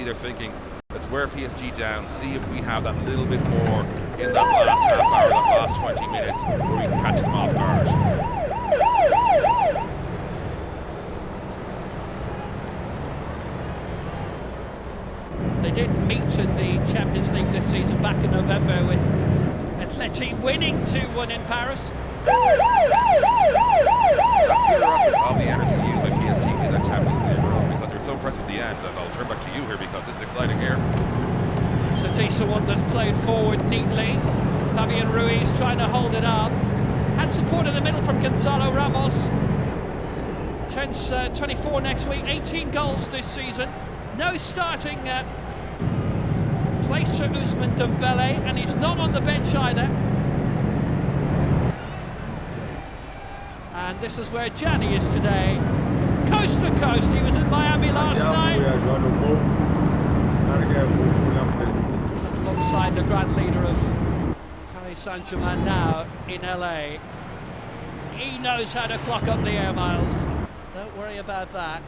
they're thinking, let's wear PSG down, see if we have that little bit more in that last half hour, that last 20 minutes, where we can catch them off guard. They did meet in the Champions League this season back in November with Atleti winning 2-1 in Paris. That's the other aspect of the energy used by PSG in that Champions League run, because they're so impressive at the end. And I'll turn back to you here because this is exciting here. It's a decent one that's played forward neatly. Fabian Ruiz trying to hold it up. Had support in the middle from Gonzalo Ramos. Turns 24 next week, 18 goals this season. No starting place for Ousmane Dembele, and he's not on the bench either. And this is where Gianni is today. Coast to coast, he was in Miami last night. Alongside the grand leader of Paris Saint-Germain now in LA. He knows how to clock up the air miles. Don't worry about that.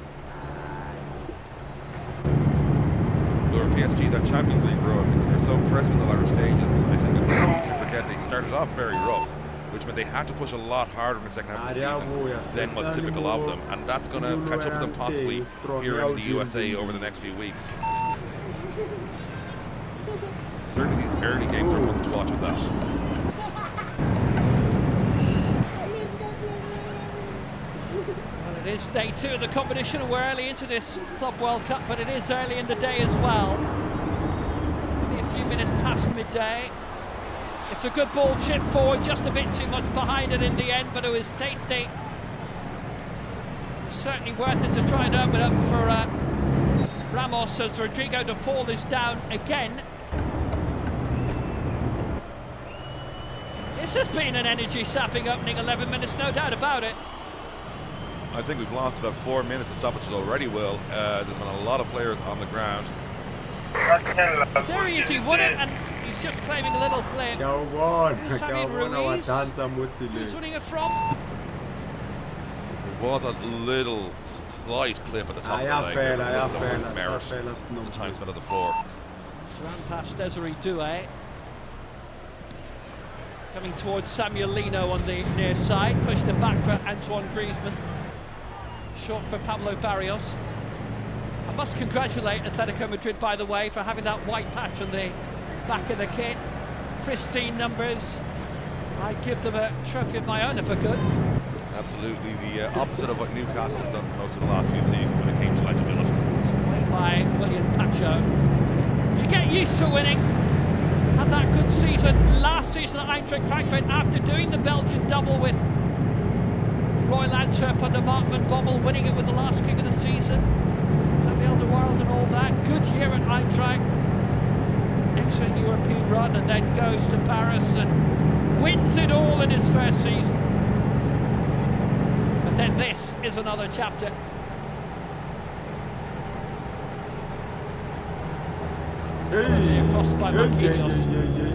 Lure PSG that Champions League run because they're so impressive in the latter stages. I think it's easy to forget they started off very rough, which meant they had to push a lot harder in the second half of the season than was typical of them, and that's going to catch up with them possibly here in the USA over the next few weeks. Certainly these early games are ones to watch with that. Well, it is day 2 of the competition, and we're early into this Club World Cup, but it is early in the day as well. Only a few minutes past midday. It's a good ball, chip forward, just a bit too much behind it in the end, but it was tasty. It's certainly worth it to try and open up for Ramos as Rodrigo de Paul is down again. This has been an energy-sapping opening 11 minutes, no doubt about it. I think we've lost about 4 minutes of stoppages already, Will. There's been a lot of players on the ground. There he is, he won it, and he's just claiming a little flip. Here's Fabian Ruiz. Who's winning it from? There was a little slight clip at the top of the leg. Merit the time spent on the floor. Ran past Desiree Doué. Coming towards Samuel Lino on the near side. Pushed it back for Antoine Griezmann. Short for Pablo Barrios. I must congratulate Atletico Madrid, by the way, for having that white patch on the back of the kit. Pristine numbers. I'd give them a trophy of my own if I could. Absolutely, the opposite of what Newcastle has done for most of the last few seasons when it came to legibility. It's played by William Pacho. You get used to winning. Had that good season last season at Eintracht Frankfurt after doing the Belgian double with Royal Antwerp under Mark van Bommel, winning it with the last kick of the season. Xavier de World and all that. Good year at Eintracht. Excellent European run, and then goes to Paris and wins it all in his first season. But then this is another chapter. Crossed by Marquinhos.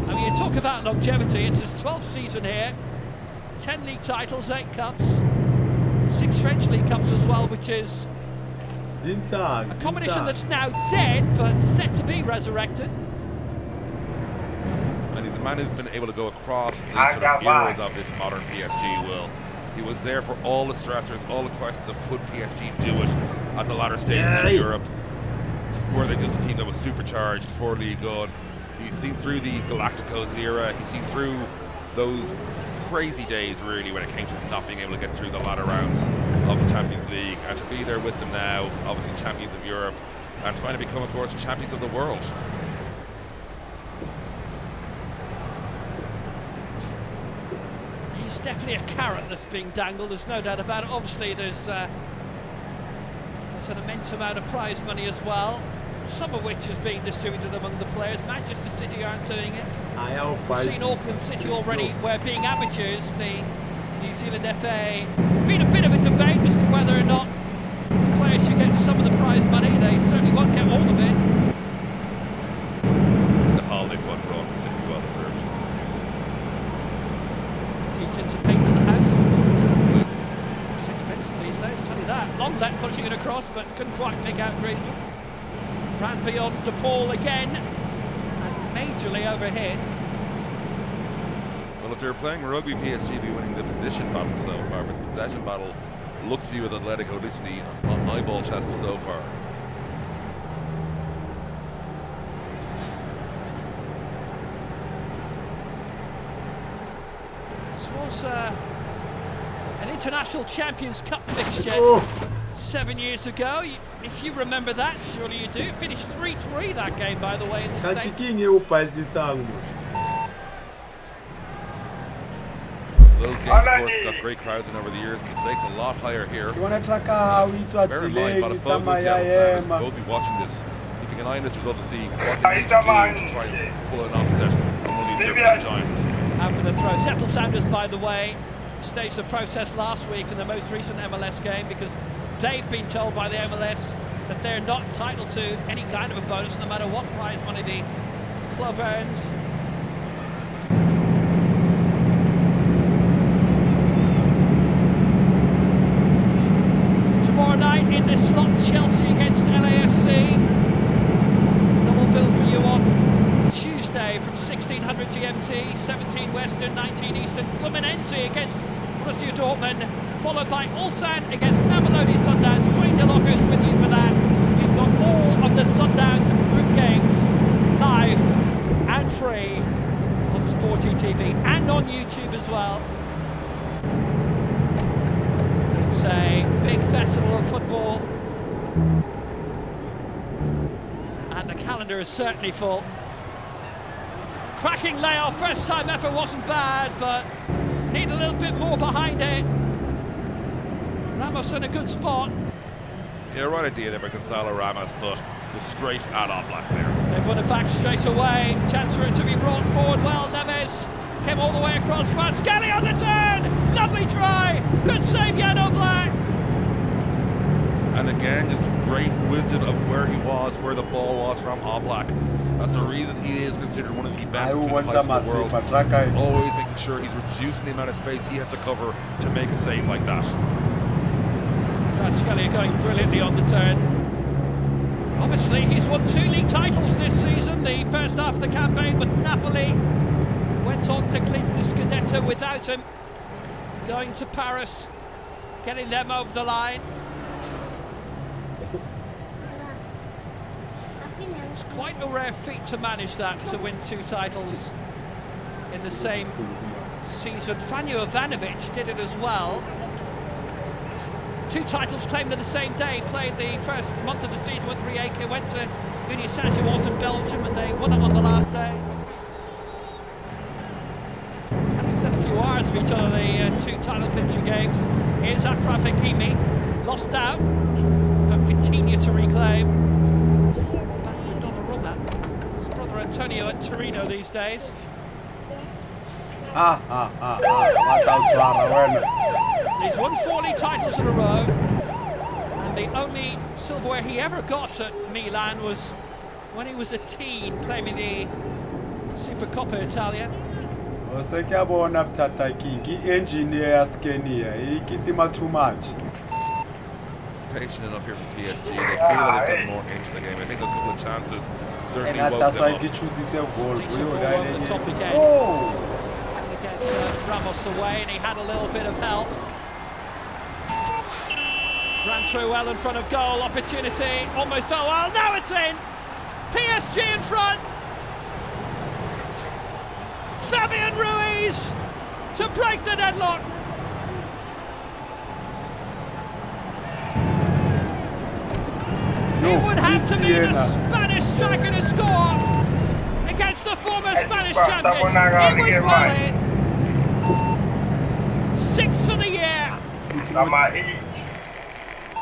I mean, you talk about longevity. It's his 12th season here. 10 league titles, 8 cups, 6 French league cups as well, which is a competition that's now dead but set to be resurrected. And he's a man who's been able to go across the sort of eras of this modern PSG, Will. He was there for all the stressors, all the questions of could PSG do it at the latter stages of Europe. Were they just a team that was supercharged for League One? He's seen through the Galacticos era, he's seen through those crazy days really when it came to not being able to get through the latter rounds of the Champions League, and to be there with them now, obviously champions of Europe, and trying to become, of course, champions of the world. He's definitely a carrot that's being dangled, there's no doubt about it. Obviously there's an immense amount of prize money as well, some of which is being distributed among the players. Manchester City aren't doing it. We've seen Auckland City already, where being amateurs, the New Zealand FA, been a bit of a debate as to whether or not the players should get some of the prize money. They certainly won't get all of it. The holiday fund for Auckland City, well deserved. A few tins of paint to the house. Absolutely. It's expensive these days, I'll tell you that. Long let pushing it across, but couldn't quite pick out Griezmann. Ran beyond De Paul again and majorly overhit. Well, if they were playing rugby, PSG would be winning the position battle so far, but the possession battle looks to be with Atletico, at least in the eyeball test so far. This was an International Champions Cup fixture 7 years ago. If you remember that, surely you do. It finished 3-3 that game, by the way. In the States. Those games, of course, got great crowds in over the years, but the stakes a lot higher here. Bear in mind, Botafogo and Seattle fans will both be watching this, keeping an eye on this result to see what they need to do to try and pull an upset on one of these European giants. Out for the throw. Seattle Sounders, by the way, staged the protest last week in the most recent MLS game because they've been told by the MLS that they're not entitled to any kind of a bonus no matter what prize money the club earns. Tomorrow night in this slot, Chelsea against LAFC. Double bill for you on Tuesday from 1600 GMT, 17 Western, 19 Eastern. Fluminense against Borussia Dortmund, followed by Ulsan against Mamelodi Sundowns. Dwayne DeLocker's with you for that. You've got all of the Sundowns group games live and free on Sporty TV and on YouTube as well. It's a big festival of football, and the calendar is certainly full. Cracking layoff, first time effort wasn't bad, but need a little bit more behind it. Ramos in a good spot. Yeah, right idea there by Gonzalo Ramos, but just straight at Oblak there. They've won it back straight away. Chance for it to be brought forward well. Neves came all the way across. Skelly on the turn. Lovely try. Good save, Jan Oblak. And again, just great wisdom of where he was, where the ball was from Oblak. That's the reason he is considered one of the best players in the world. He's always making sure he's reducing the amount of space he has to cover to make a save like that. Skelly going brilliantly on the turn. Obviously, he's won 2 league titles this season. The first half of the campaign with Napoli, went on to clinch the Scudetto without him. Going to Paris, getting them over the line. It's quite a rare feat to manage that, to win 2 titles in the same season. Franjo Ivanovic did it as well. 2 titles claimed on the same day. Played the first month of the season with Rijeka, went to Union Saint-Gilloise in Belgium, and they won it on the last day. And within a few hours of each other, the 2 title clinching games. Here's Achraf Hakimi, lost out, but Vitinha to reclaim. Back to Donnarumma. His brother Antonio at Torino these days. He's won 4 league titles in a row, and the only silverware he ever got at Milan was when he was a teen playing in the Supercoppa Italia. Patient enough here from PSG. They feel that they've got more into the game. I think those couple of chances certainly woke them up. Ramos away, and he had a little bit of help. Ran through well in front of goal, opportunity, almost fell well, now it's in! PSG in front! Fabian Ruiz to break the deadlock! It would have to be the Spanish striker to score against the former Spanish champions. It was Wally. 6 for the year.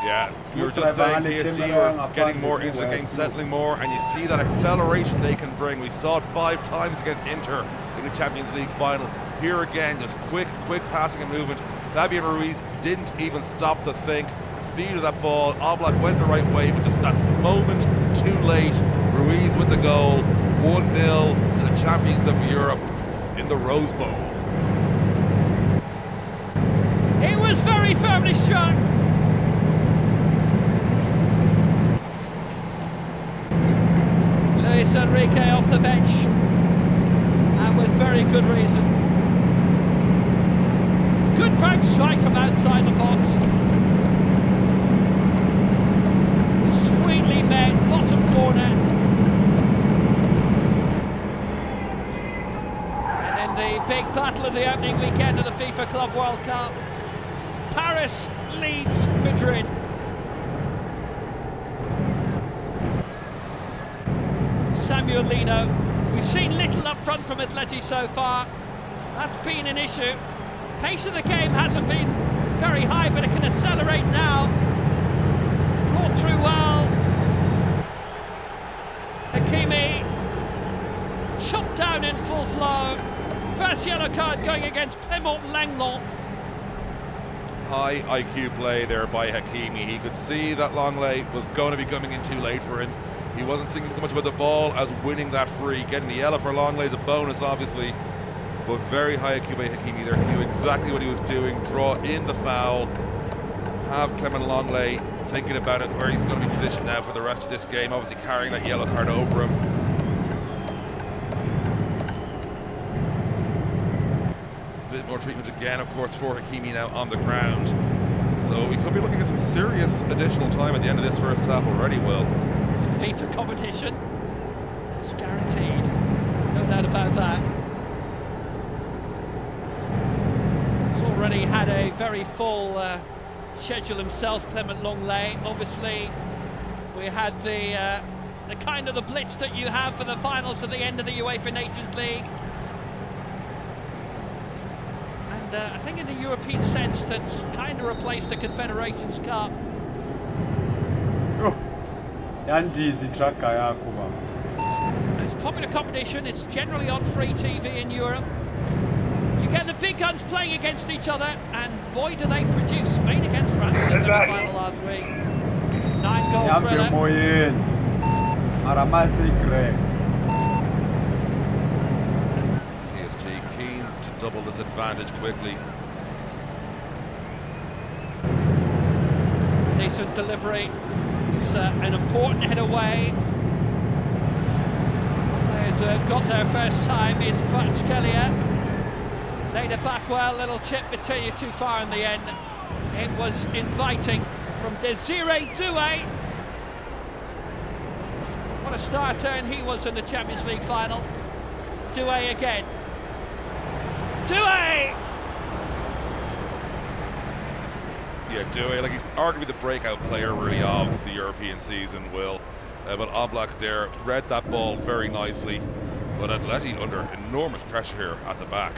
Yeah, we were just saying PSG were getting more into the game, settling more, and you see that acceleration they can bring. We saw it 5 times against Inter in the Champions League final. Here again, just quick passing and movement. Fabian Ruiz didn't even stop to think. The speed of that ball, Oblak went the right way, but just that moment too late. Ruiz with the goal, 1-0 to the champions of Europe in the Rose Bowl. It was very firmly struck. Luis Enrique off the bench, and with very good reason. Good bounce strike from outside the box. Sweetly met, bottom corner. And in the big battle of the opening weekend of the FIFA Club World Cup, Paris leads Madrid. Samuel Lino. We've seen little up front from Atleti so far. That's been an issue. Pace of the game hasn't been very high, but it can accelerate now. Brought through well. Hakimi chopped down in full flow. First yellow card going against Clément Lenglet. High IQ play there by Hakimi. He could see that Lenglet was going to be coming in too late for him. He wasn't thinking so much about the ball as winning that free. Getting the yellow for Lenglet is a bonus, obviously, but very high IQ by Hakimi there. He knew exactly what he was doing. Draw in the foul. Have Clément Lenglet thinking about it, where he's going to be positioned now for the rest of this game. Obviously carrying that yellow card over him. A bit more treatment again, of course, for Hakimi now on the ground. So we could be looking at some serious additional time at the end of this first half already, Will. FIFA competition. It's guaranteed. No doubt about that. He's already had a very full schedule himself, Clément Lenglet. Obviously, we had the kind of the blitz that you have for the finals at the end of the UEFA Nations League. And I think in a European sense, that's kind of replaced the Confederations Cup. It's popular competition. It's generally on free TV in Europe. You get the big guns playing against each other, and boy do they produce. Spain against France in the semi-final last week. 9-goal thriller. PSG keen to double this advantage quickly. Decent delivery. It's an important hit away. They'd got there first time is Kvaratskhelia. Laid it back well, little chip between you too far in the end. It was inviting from Desiree Doué. What a star turn he was in the Champions League final. Doué again. Doué! Yeah, Doué, like he's arguably the breakout player really of the European season, Will. But Oblak there read that ball very nicely. But Atleti under enormous pressure here at the back.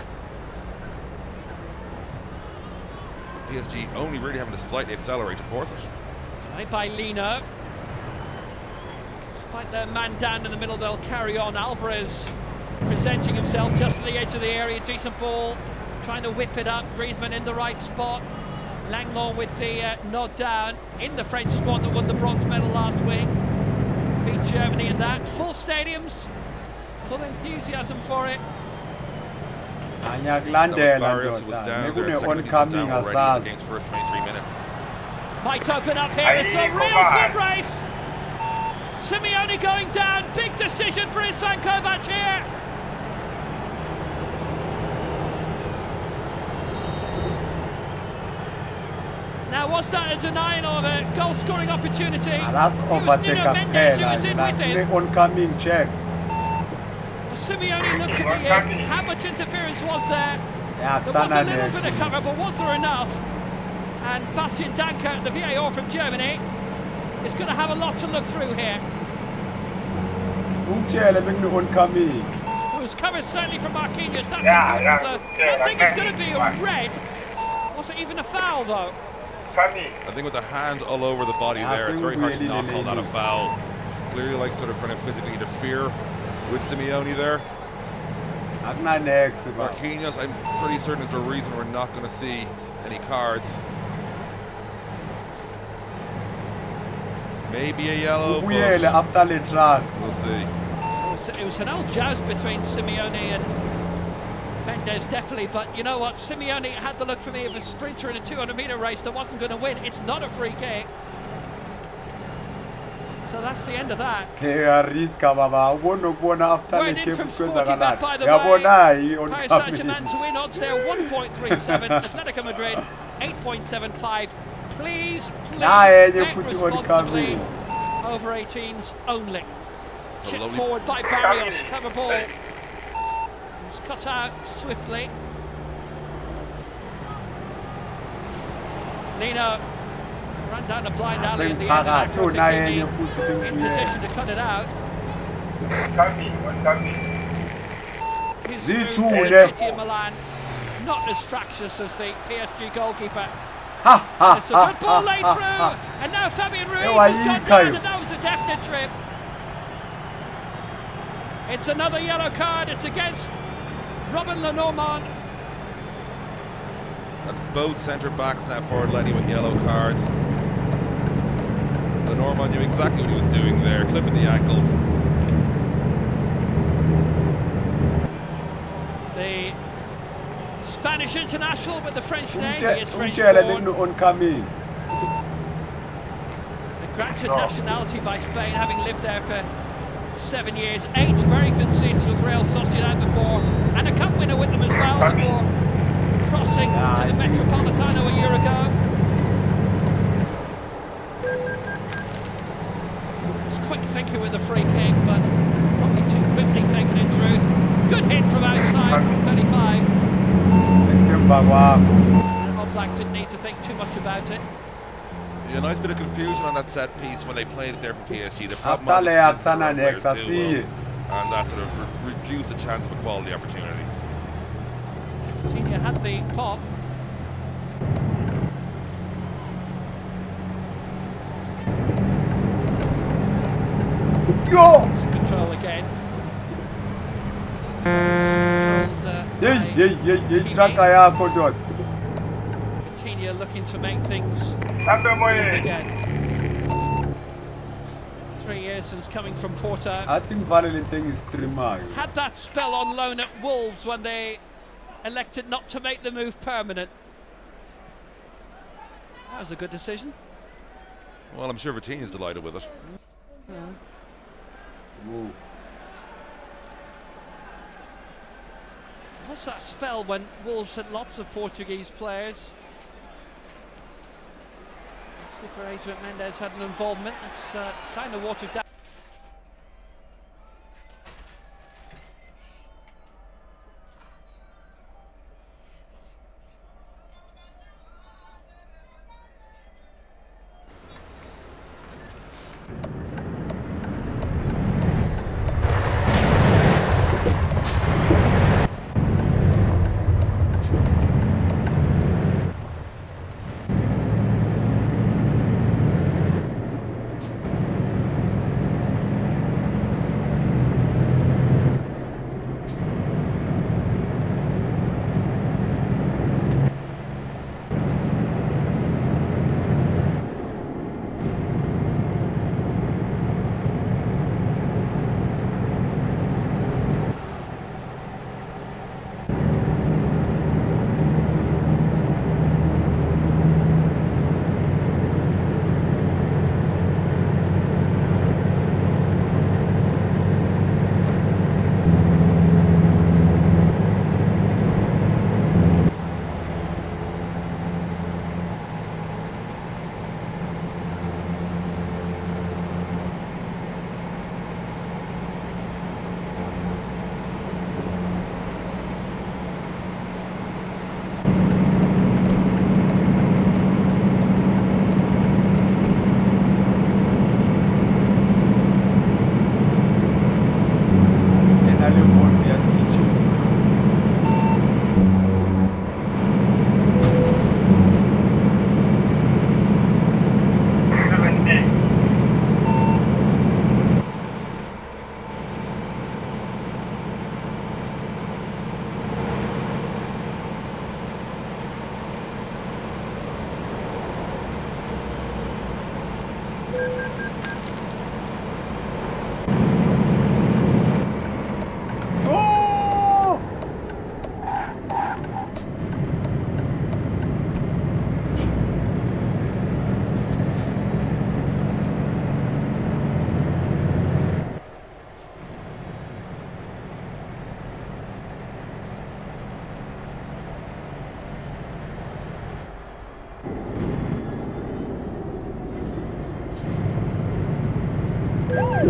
PSG only really having to slightly accelerate to force it. Right by Lino. Despite their man down in the middle, they'll carry on. Alvarez presenting himself just to the edge of the area. Decent ball, trying to whip it up. Griezmann in the right spot. Lenglet with the nod down in the French squad that won the bronze medal last week. Beat Germany in that. Full stadiums, full enthusiasm for it. Barrios was down there, oncoming against first 23 minutes. Might open up here. It's a real good race. Simeone going down. Big decision for Islam Kovac here. Now, was that a denial of a goal-scoring opportunity? That's overtaken. Oncoming check. Well, Simeone looked at me in. How much interference was there? There was a little bit of cover, but was there enough? And Bastian Danker, the VAR from Germany, is going to have a lot to look through here. It was covered certainly from Marquinhos. That I think it's going to be a red. Was it even a foul, though? I think with the hand all over the body there, it's very hard to not call that a foul. Clearly like sort of trying to physically interfere with Simeone there. Marquinhos, I'm pretty certain is the reason we're not going to see any cards. Maybe a yellow, but after the track. We'll see. It was an old joust between Simeone and Mendes, definitely, but you know what? Simeone had the look for me of a sprinter in a 200-metre race that wasn't going to win. It's not a free kick. So that's the end of that. They are risk baba. Ubona after Word the in game from kwenza Sportybet, by kalani. the Yabona way. on Paris coming. Saint-Germain to win odds there 1.37. Atletico Madrid 8.75. Please bet responsibly. Over 18s only. Chip forward by Barrios. Clever ball. It's cut out swiftly. Nino ran down a blind alley in the end. In position to cut it out. His move for City of Milan, not as fractious as the PSG goalkeeper. It's a good ball laid through, and now Fabian Ruiz has gone down, and that was a definite trip. It's another yellow card. It's against Robin Lenormand. That's both centre backs now for Lenny with yellow cards. Lenormand knew exactly what he was doing there, clipping the ankles. The Spanish international with the French name. He is French born. Oncoming. The granted nationality by Spain, having lived there for 7 years. 8 very good seasons with Real Sociedad before, and a cup winner with them as well before crossing to the Metropolitano a year ago. It's quick thinking with the free kick, but probably too quickly taken in through. Good hit from outside from 35. Oblak didn't need to think too much about it. Yeah, a nice bit of confusion on that set piece when they played it there from PSG. The After problem they is are and that that sort of reduced the chance of a quality opportunity. Coutinho had the pop. Yo! Control again. Coutinho looking to make things move again. 3 years since coming from Porto. I think Valentine thing is 3 miles. Had that spell on loan at Wolves when they elected not to make the move permanent. That was a good decision. Well, I'm sure Vitinha's delighted with it. What's that spell when Wolves had lots of Portuguese players? Let's see if Adrian Mendes had an involvement. It's kind of watered down. Yo,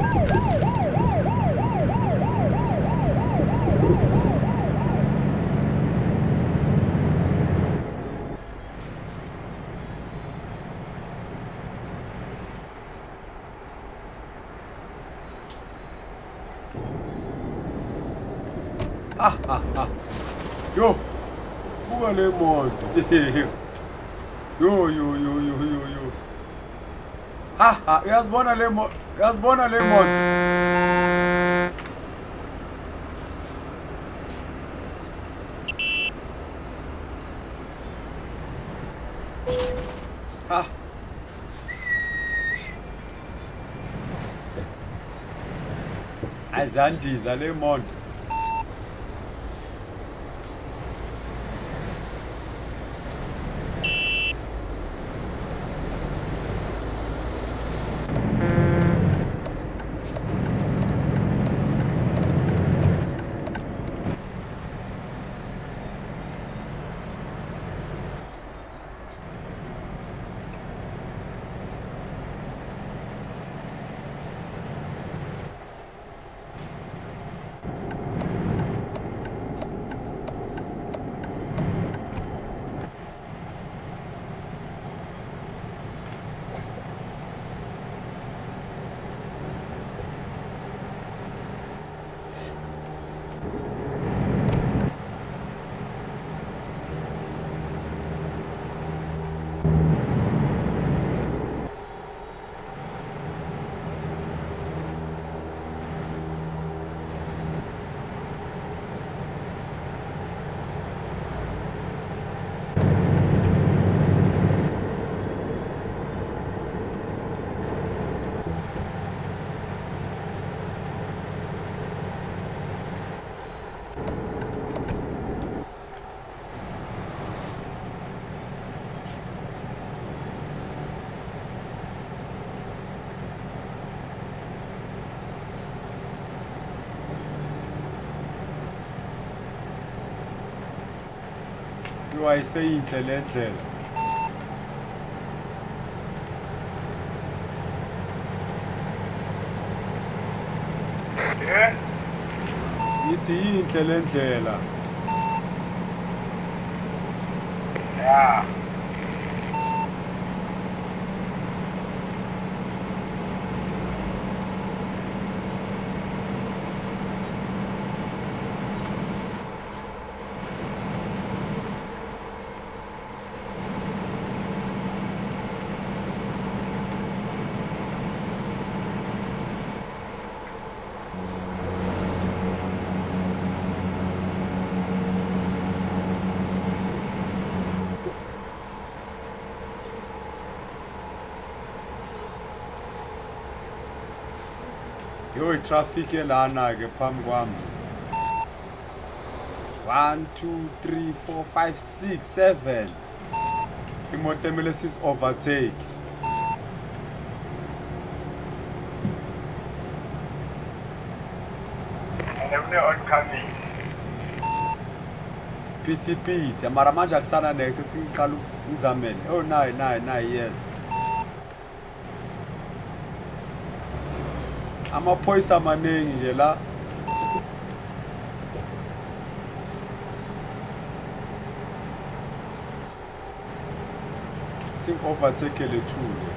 buka le moto. Yo. Uyazibona le moto. Uyazibona le moto. Azandiza le moto. Ayiseyinhle le ndlela. Ngithi yinhle le ndlela. Yeah. Yo traffic elana ke phambi kwami. 1 2 3 4 5 6 7. Imoto emele sis overtake. And oncoming. Speedy mara manje akusana next uthi ngiqala ngizamele. Oh nayi yes. Amaphoyisa amaningi ke la. Think overtake le thule.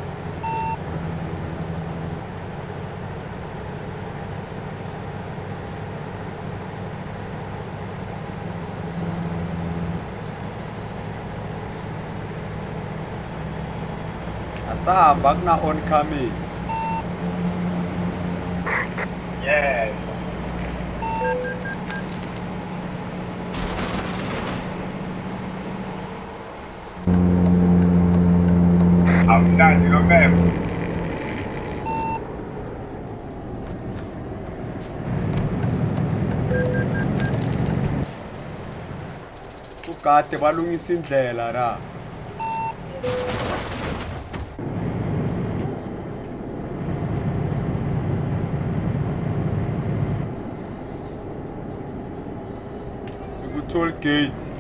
Asahamba kuna oncoming. Yes. I'm done, you know, man. Ukade balungisa indlela la. Toll gate.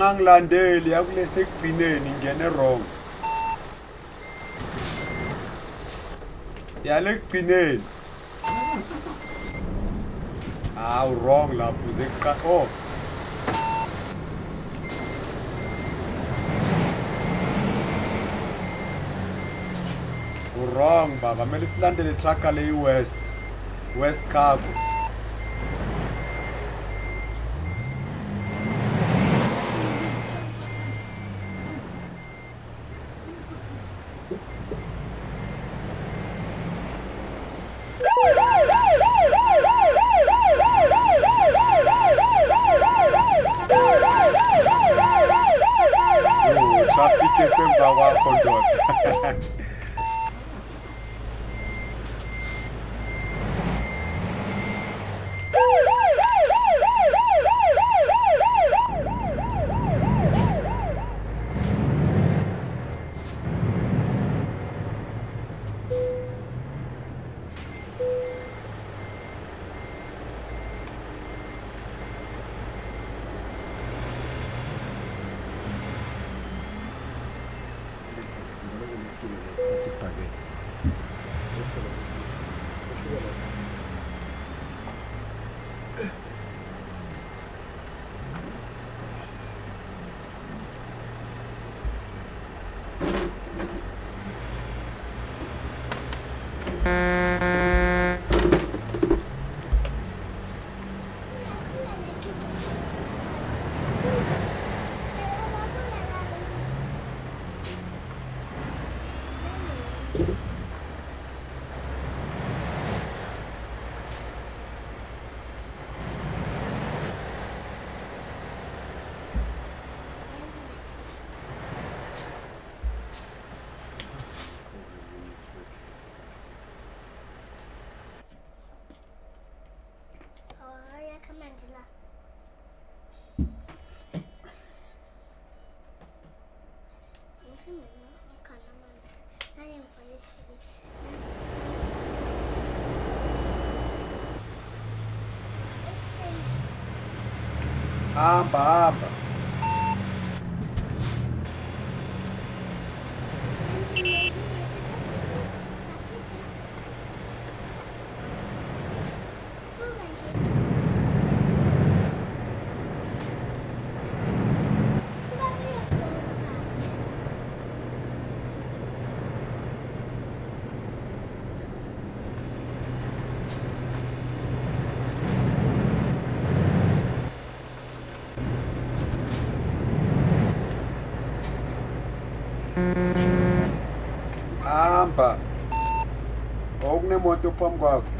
angangilandeli yakulesekugcineni ngene wrong yale kugcineni wrong lapho uzeqa oh wrong baba mele silandele truck le west cargo traffic esemva kwakho ndoda hamba hamba okunemoto phambi kwakho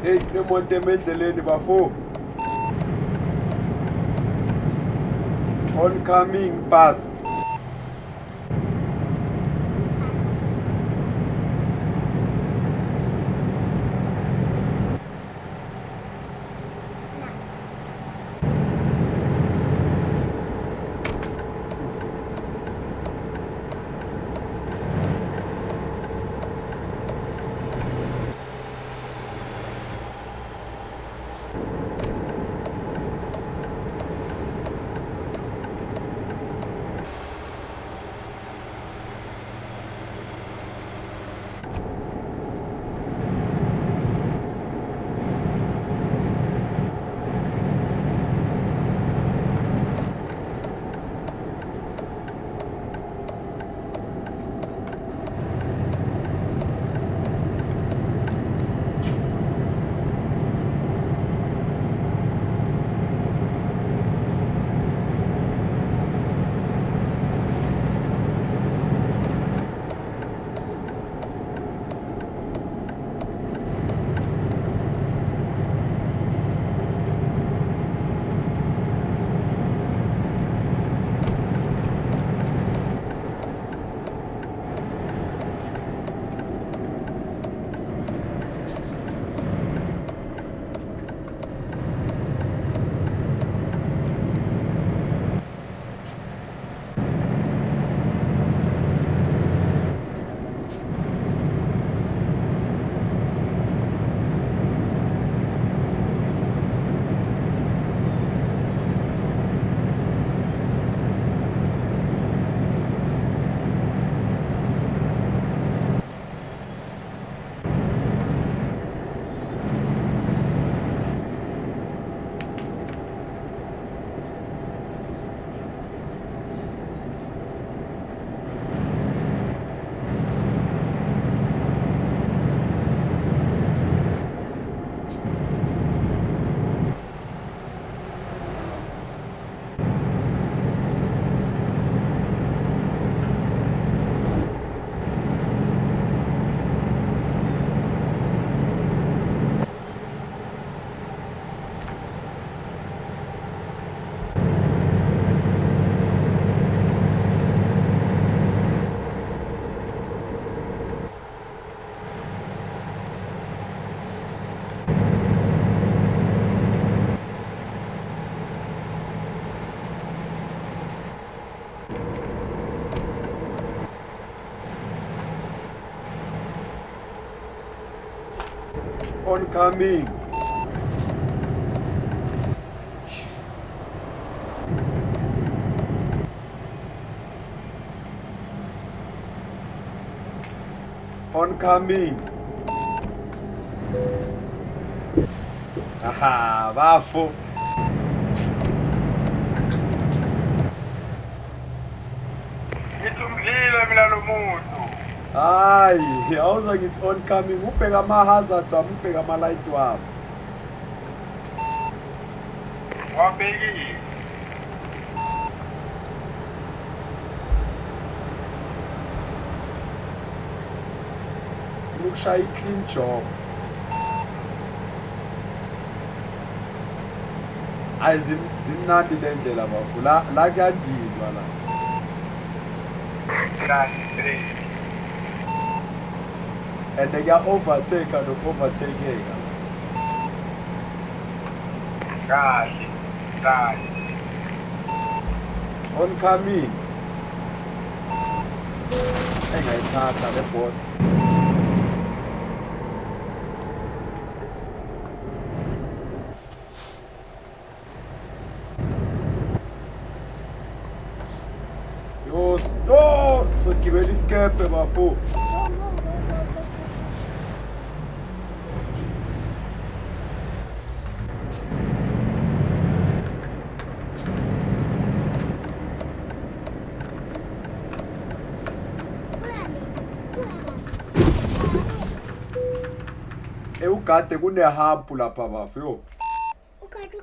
Hey, kunemoto emendleleni bafo. Oncoming bus. Oncoming. Oncoming. Aha, bafo. Ngithumzile mina lo muntu. Hayi, awuzwa ngithi oncoming. Ubheka ama-hazard wami, ubheka ama-light wami. Wabhekile. Funa ukushaya i-clean job. Hayi zimnandi le ndlela bafo. La kuyandizwa la. 93. And kuya-overtake noku-overtakeka. Kahle. Kahle. Oncoming. Engayithatha le board. Yo, sogibela isikebhe bafo. Ugade kunehampu lapha bafo yo. Ukatu.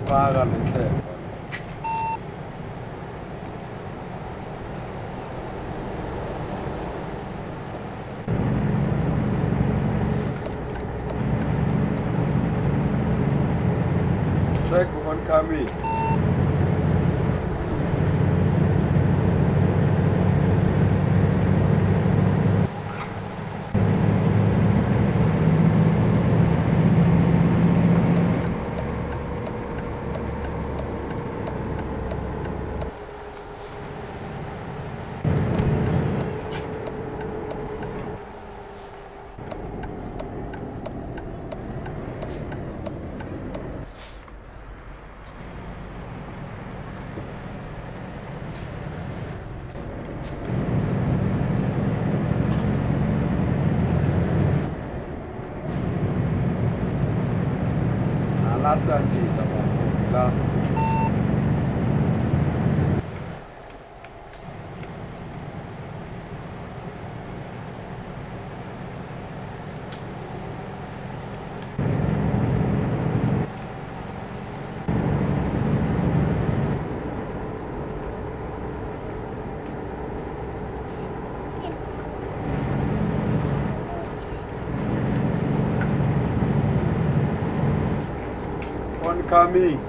Faka lenhlebo. Track oncoming. Alasandiza bafundi la. Oncoming.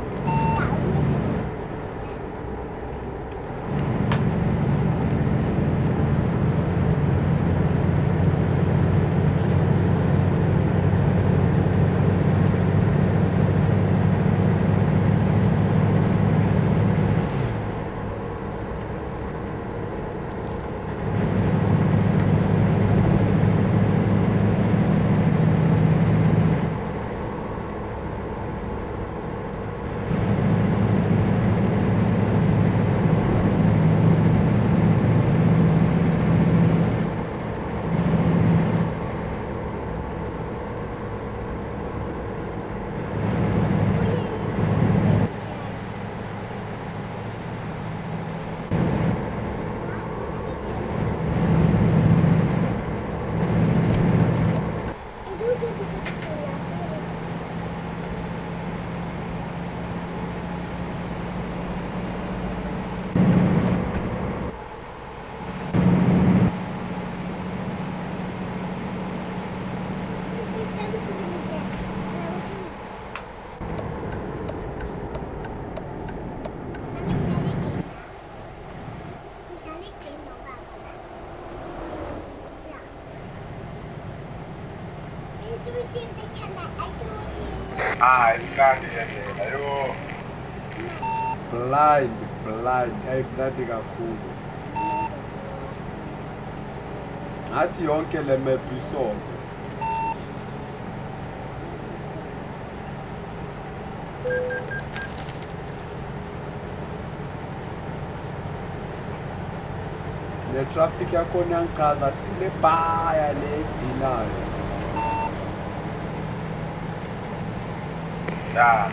Blind, ayimnandi kakhulu. Ngathi yonke le map isolve. Le traffic yakhona yangichaza kusile bhaya le edinayo. Yeah.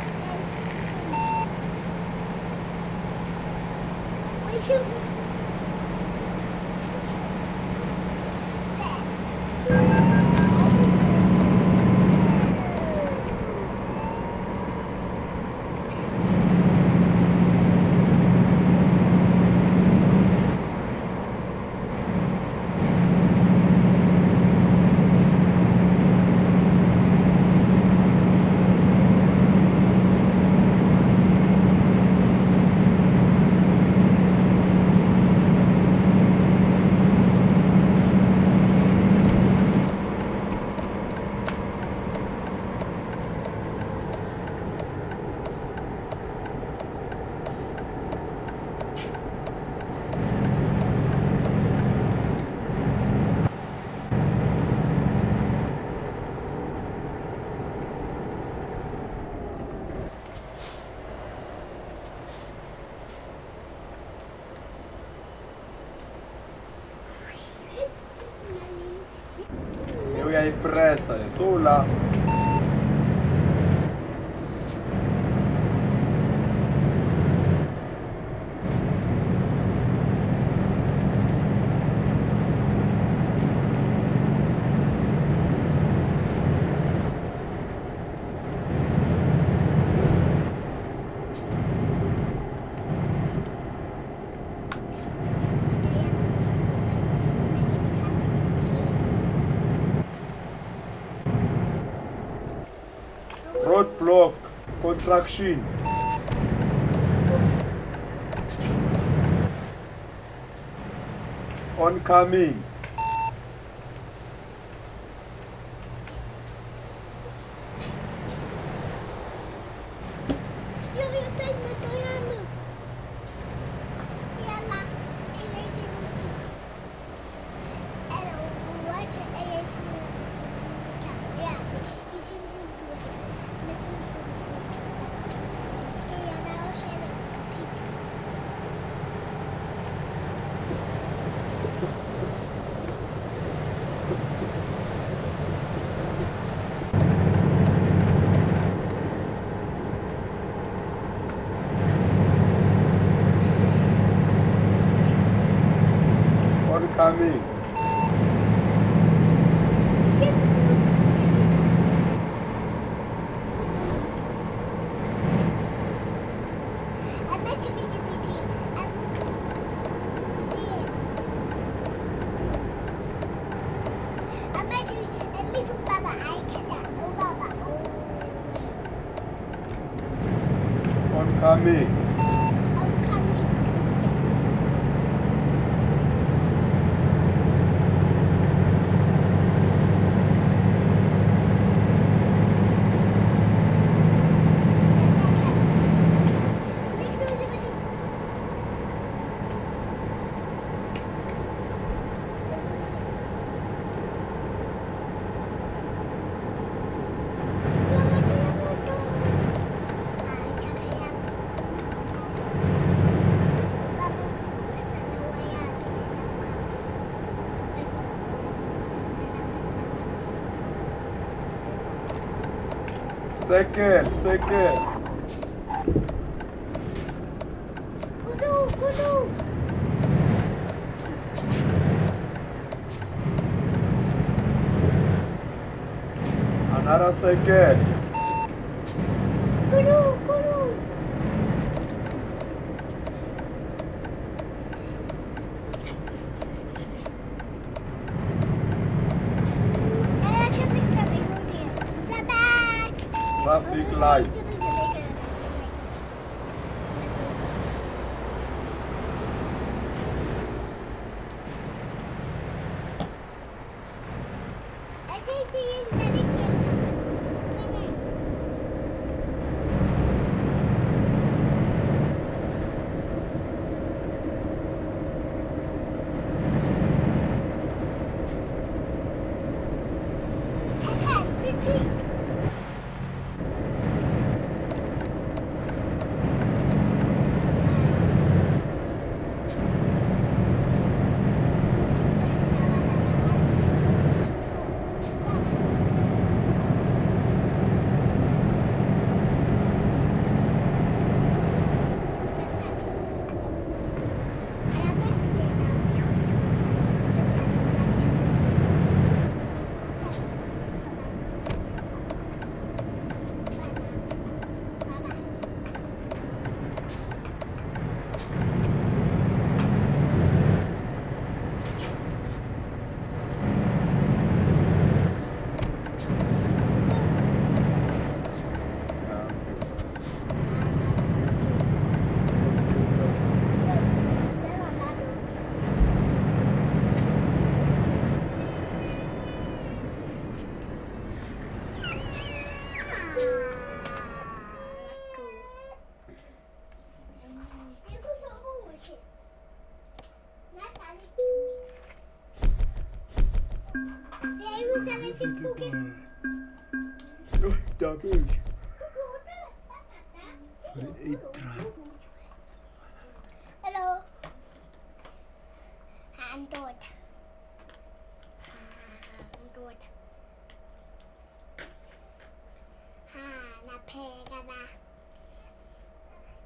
Uyayipressa so la block. Contraction. Oncoming. Oncoming. Oncoming. Second. Another second. Traffic light. Damage. Hello. Hand out.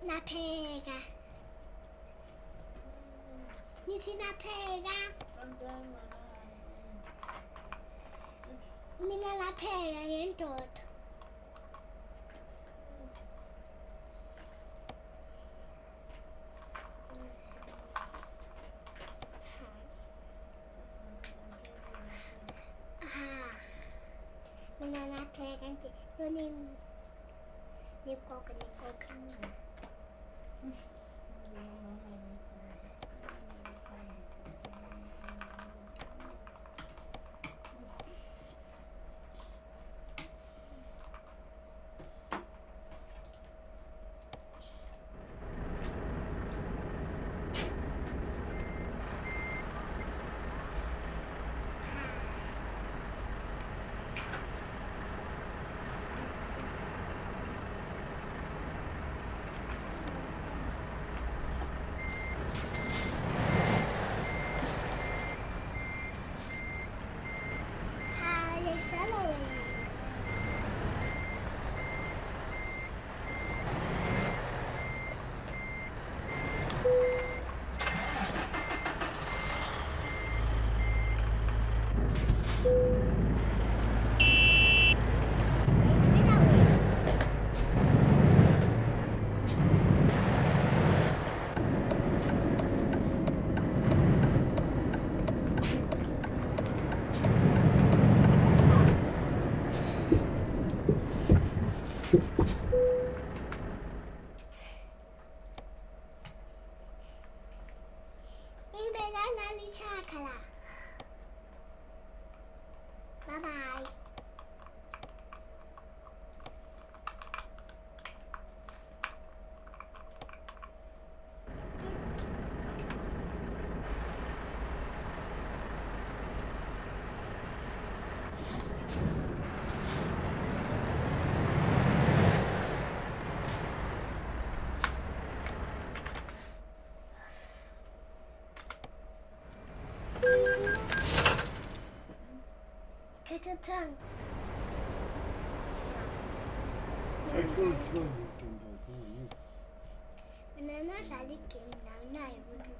Napega. Niti napega. Mina napega yentot. Mina napega nti. Bye bye. Get a tongue. I don't tell you. And I'm not really game now. I will do.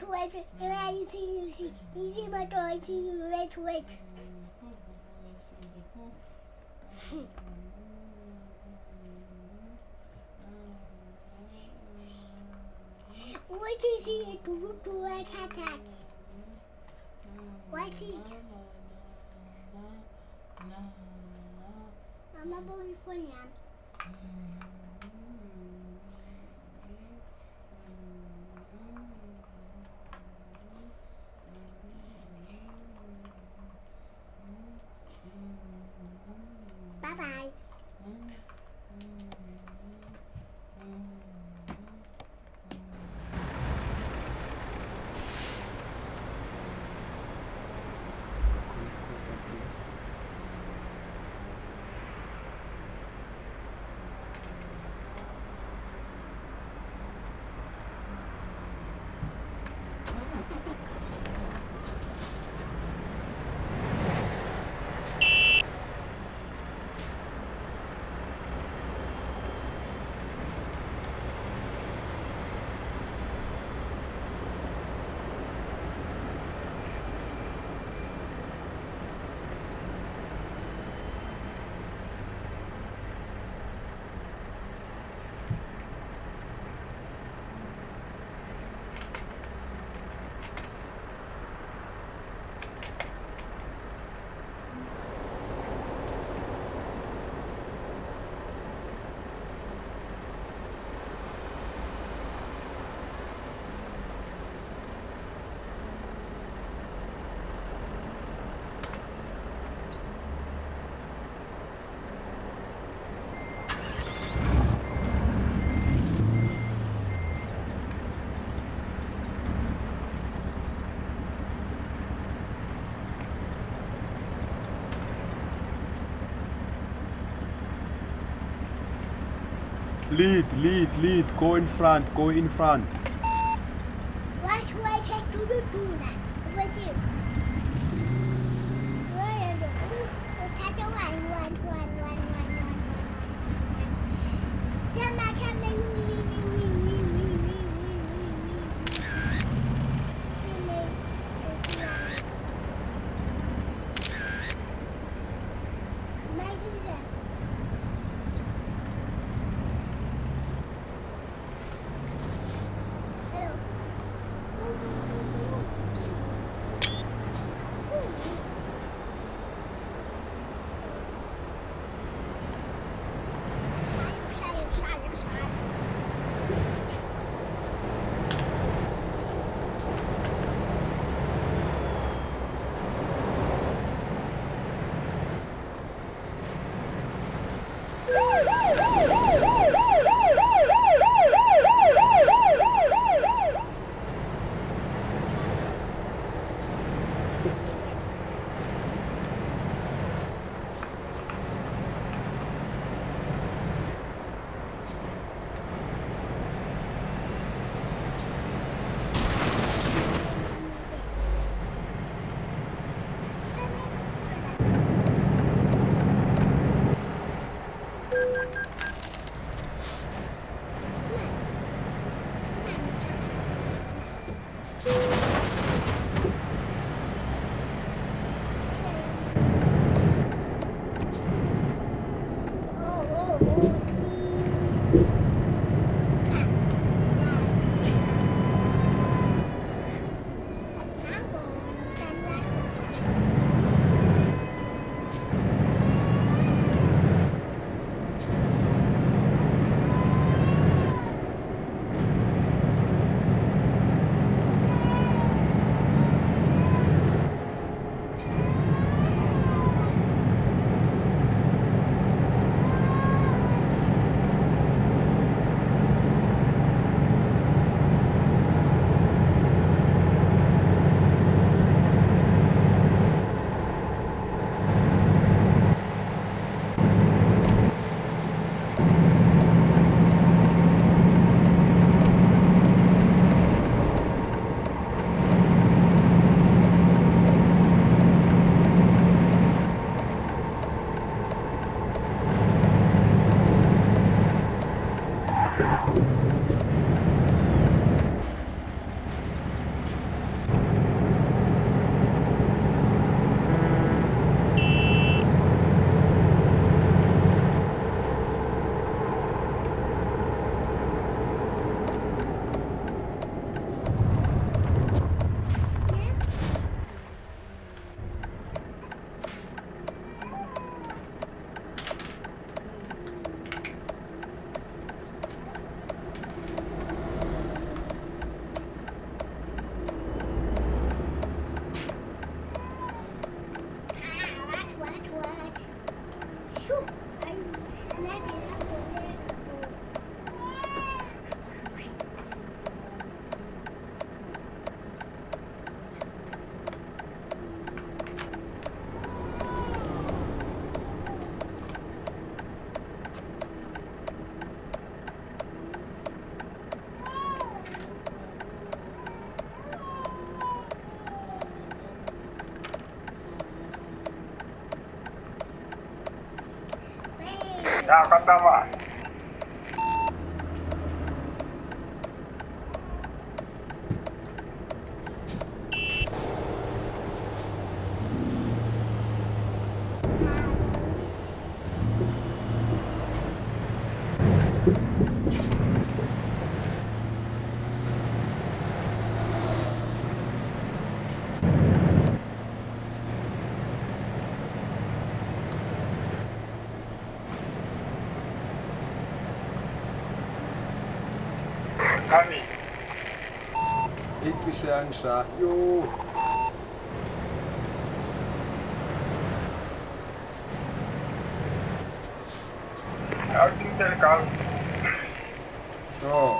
Wait. Easy, my dog. Wait. What is it? Do attack? What is it? Mama, boy, for you. Bye-bye. Lead. Go in front. What do I check to do now? What is it? Ya, katawa. Kami. Icishe yangisha. Yo. Outing telkal. Sure.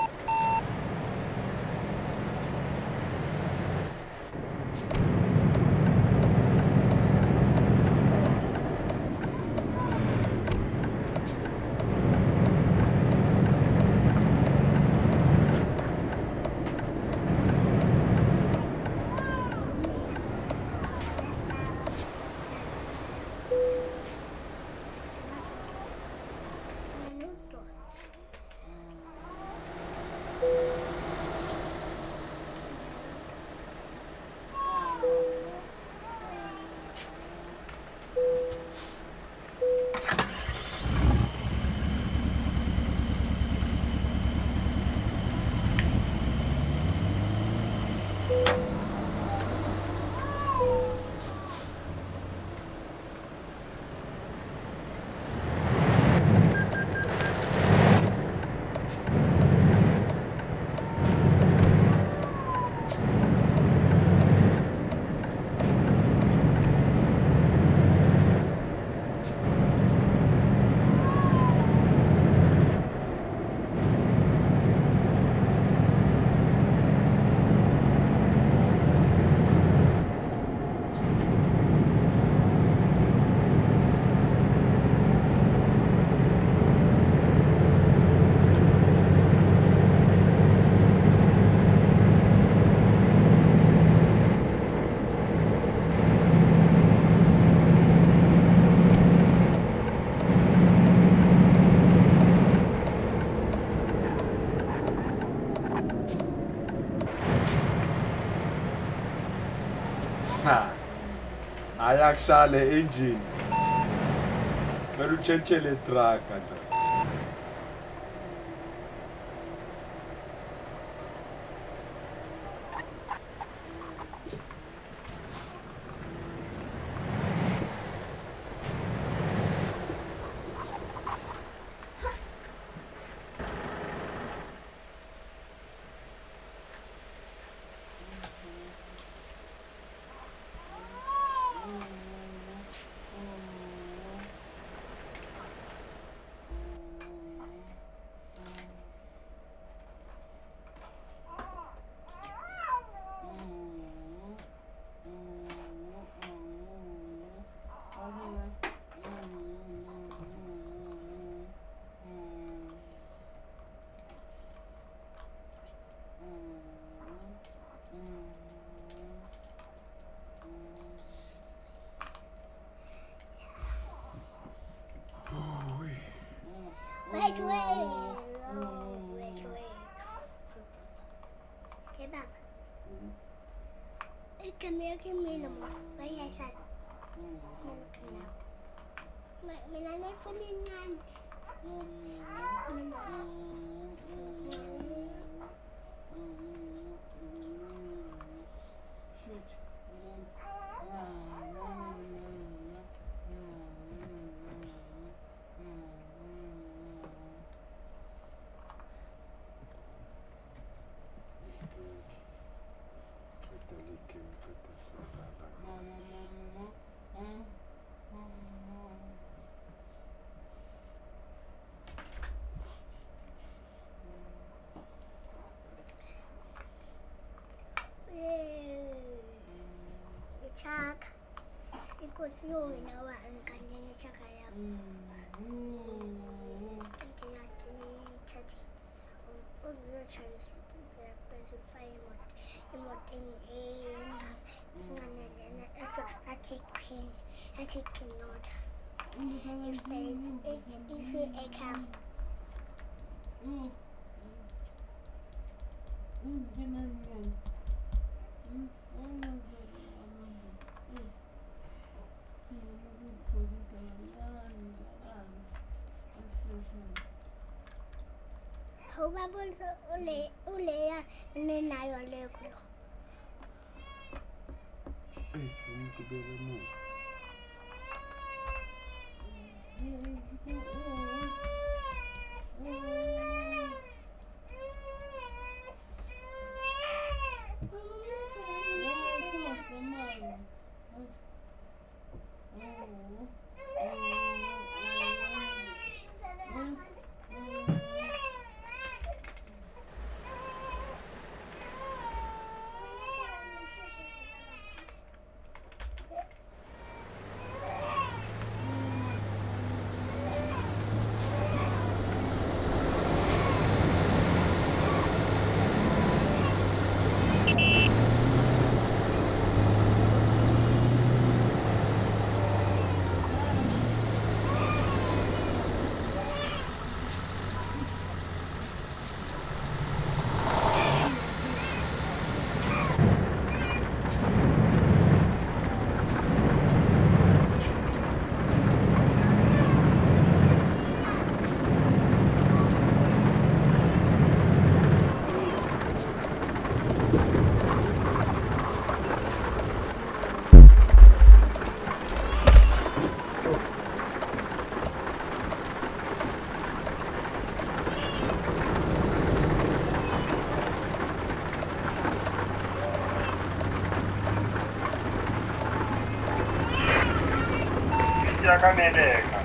ayakushaya le engine kumele utshentshe le truck Wait. Get back. Come here, no more. Wait, I said. Come now. My name is Ferdinand. Chuck, because you know what I'm going to check out. I take note. It's a cow. How about Ulea and then I will look. Yakaneleka.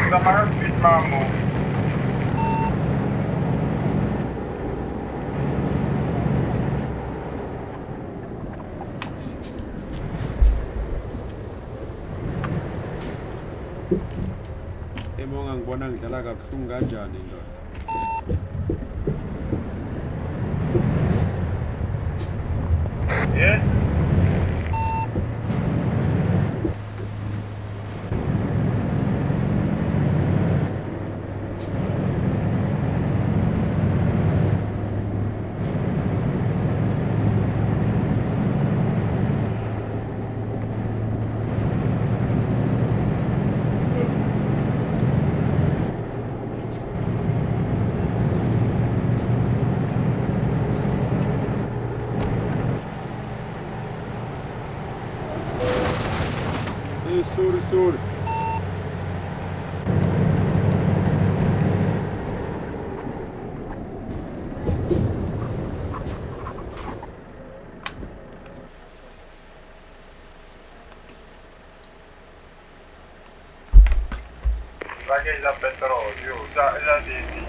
Sama speed mambo. Uma ngibona ngidlala kabuhlungu kanjani ndoda. Yes. Sorry. Paguei da petróleo, já disse.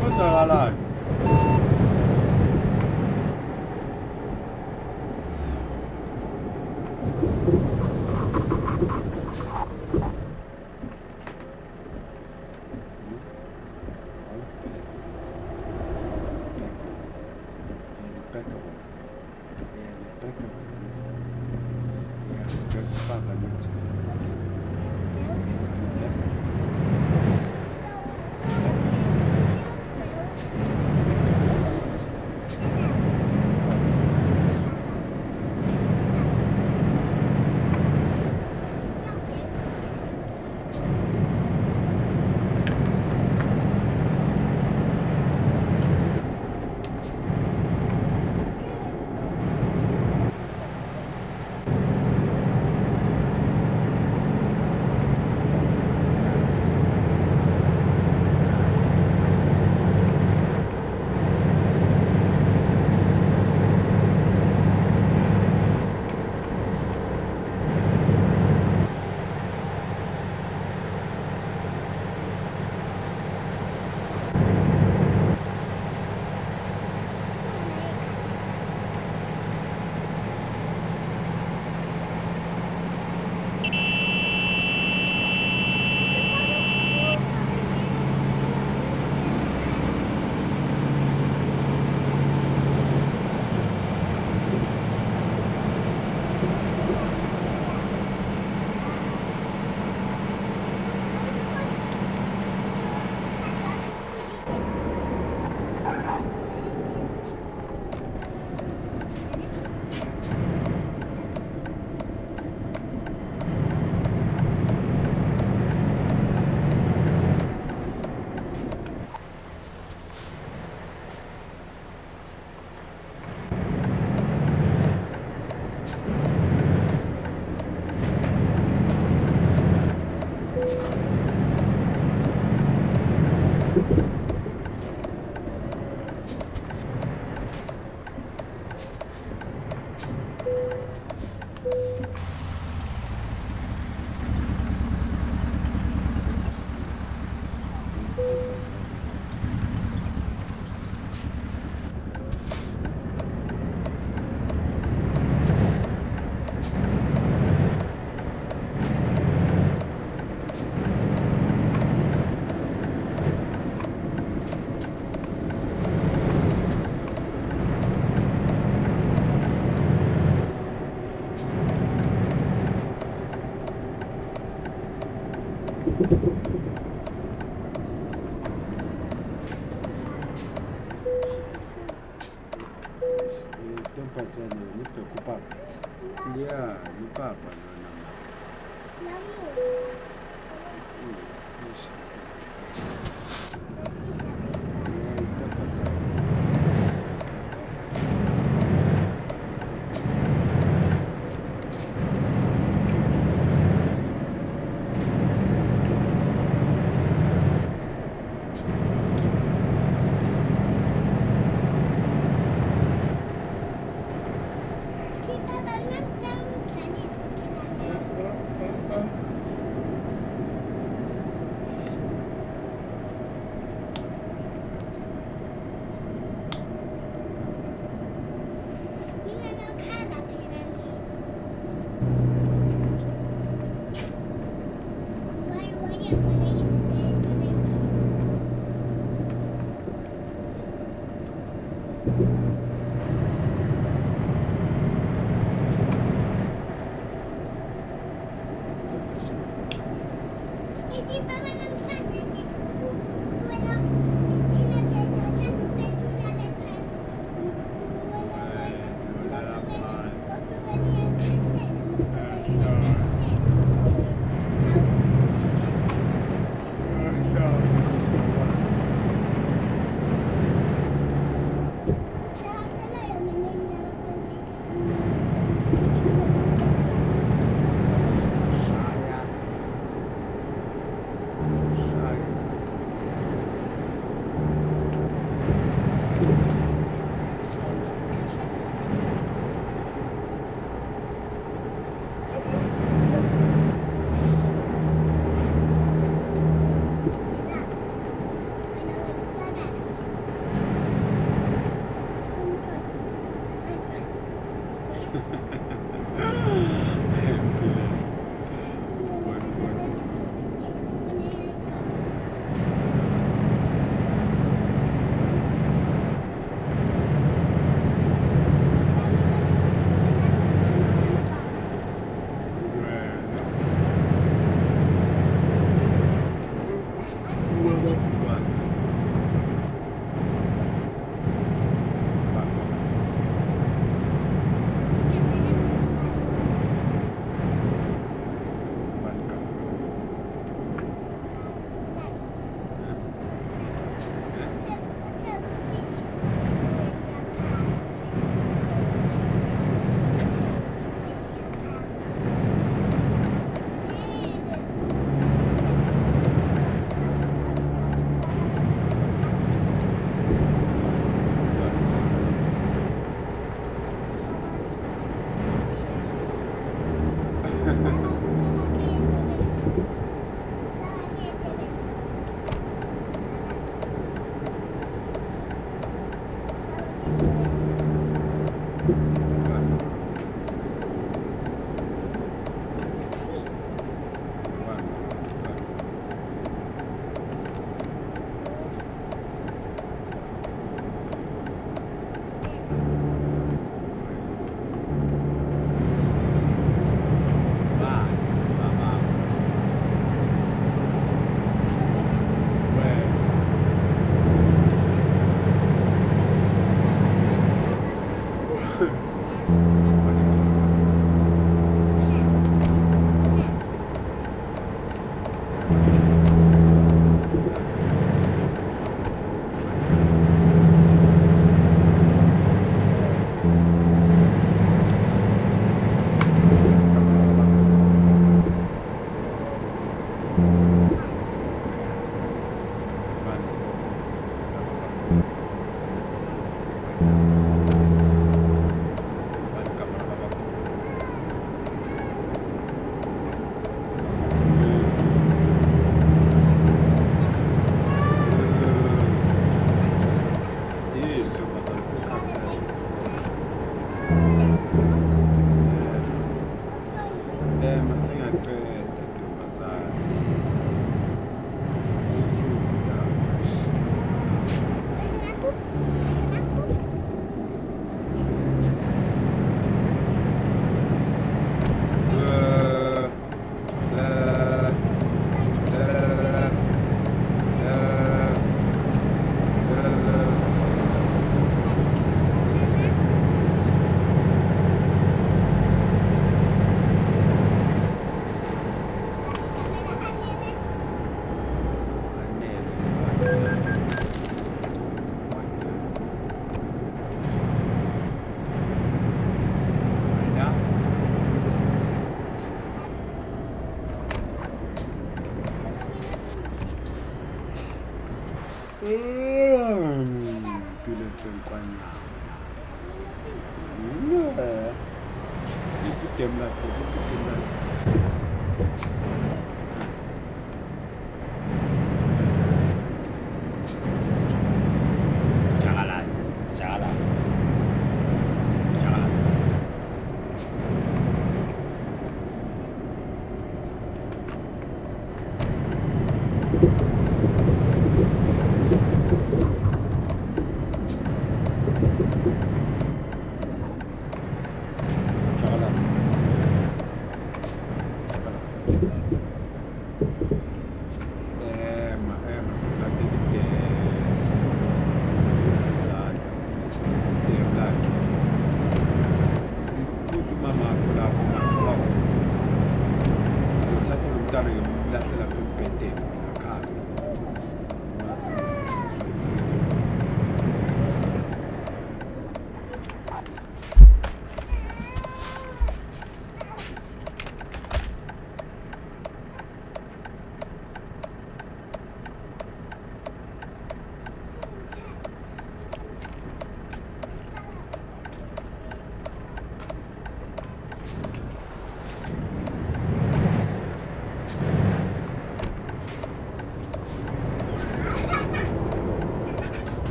Kwenzakalani?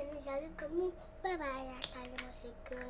Salut comme bye bye, salut moi c'est que.